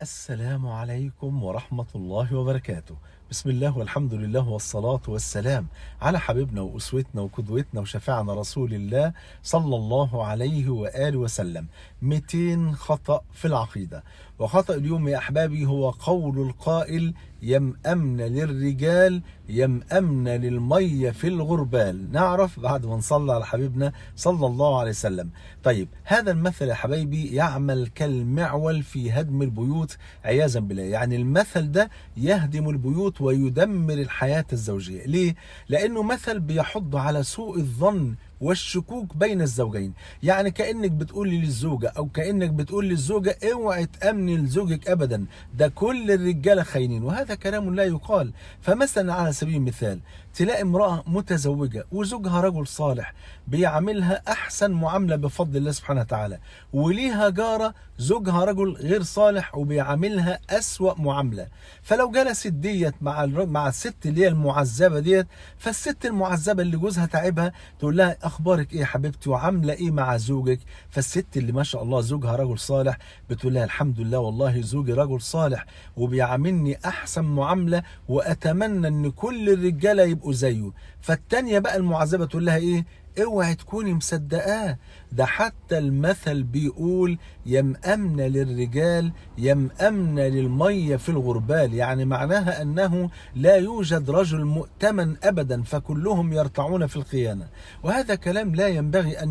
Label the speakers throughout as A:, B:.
A: السلام عليكم ورحمة الله وبركاته. بسم الله والحمد لله والصلاة والسلام على حبيبنا وأسوتنا وقدوتنا وشفيعنا رسول الله صلى الله عليه وآله وسلم. 200 خطأ في العقيدة. وخطأ اليوم يا أحبابي هو قول القائل: يمأمن للرجال يمأمن للمية في الغربال. نعرف بعد ما نصلي على حبيبنا صلى الله عليه وسلم. طيب، هذا المثل يا حبايبي يعمل كالمعول في هدم البيوت عياذا بالله. يعني المثل ده يهدم البيوت ويدمر الحياة الزوجية. ليه؟ لأنه مثل بيحض على سوء الظن والشكوك بين الزوجين. يعني كأنك بتقول للزوجة أو كأنك بتقول للزوجة: اوعي تأمني لزوجك أبدا، ده كل الرجالة خاينين. وهذا كلام لا يقال. فمثلا على سبيل المثال تلاقي امرأة متزوجة وزوجها رجل صالح بيعملها أحسن معاملة بفضل الله سبحانه وتعالى، وليها جارة زوجها رجل غير صالح وبيعملها أسوأ معاملة. فلو جلست ديت مع الست اللي هي المعذبة ديت، فالست المعذبة اللي جوزها تعبها تقول لها: اخبارك ايه يا حبيبتي وعامله ايه مع زوجك؟ فالست اللي ما شاء الله زوجها رجل صالح بتقول لها: الحمد لله والله زوجي رجل صالح وبيعاملني احسن معامله واتمنى ان كل الرجاله يبقوا زيه. فالتانيه بقى المعذبه تقول لها ايه؟ اوعي تكوني مصدقاه، ده حتى المثل بيقول: يمأمن للرجال يمأمن للمية في الغربال. يعني معناها أنه لا يوجد رجل مؤتمن أبدا، فكلهم يرتعون في الخيانة. وهذا كلام لا ينبغي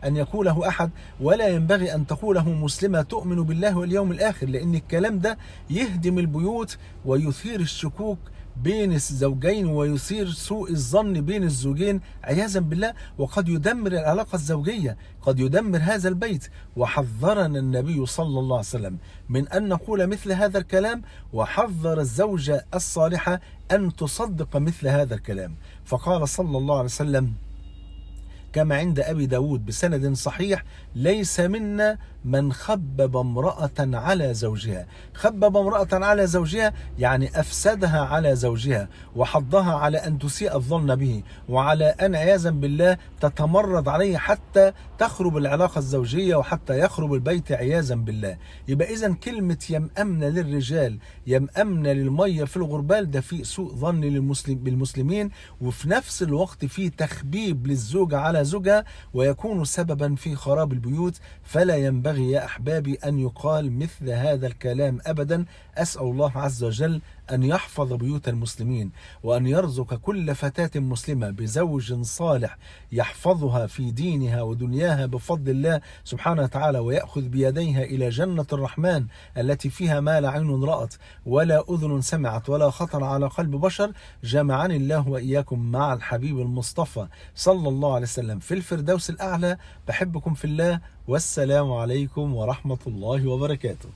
A: أن يقوله أحد، ولا ينبغي أن تقوله مسلمة تؤمن بالله واليوم الآخر، لأن الكلام ده يهدم البيوت ويثير الشكوك بين الزوجين ويثير سوء الظن بين الزوجين عياذا بالله، وقد يدمر العلاقة الزوجية، قد يدمر هذا البيت. وحذرنا النبي صلى الله عليه وسلم من أن نقول مثل هذا الكلام، وحذر الزوجة الصالحة أن تصدق مثل هذا الكلام. فقال صلى الله عليه وسلم كما عند أبي داود بسند صحيح: ليس منا من خبب امرأة على زوجها. خبب امرأة على زوجها يعني أفسدها على زوجها وحضها على أن تسيء الظن به، وعلى أن عياذا بالله تتمرد عليه حتى تخرب العلاقة الزوجية وحتى يخرب البيت عياذا بالله. يبقى إذن كلمة يمأمن للرجال يمأمن للمية في الغربال ده في سوء ظن بالمسلمين، وفي نفس الوقت في تخبيب للزوجة على زوجها ويكون سببا في خراب البيوت. فلا ينبغي يا أحبابي أن يقال مثل هذا الكلام أبدا. أسأل الله عز وجل أن يحفظ بيوت المسلمين، وأن يرزق كل فتاة مسلمة بزوج صالح يحفظها في دينها ودنياها بفضل الله سبحانه وتعالى، ويأخذ بيديها إلى جنة الرحمن التي فيها ما لا عين رأت ولا أذن سمعت ولا خطر على قلب بشر. جمعني الله وإياكم مع الحبيب المصطفى صلى الله عليه وسلم في الفردوس الأعلى. بحبكم في الله، والسلام عليكم ورحمة الله وبركاته.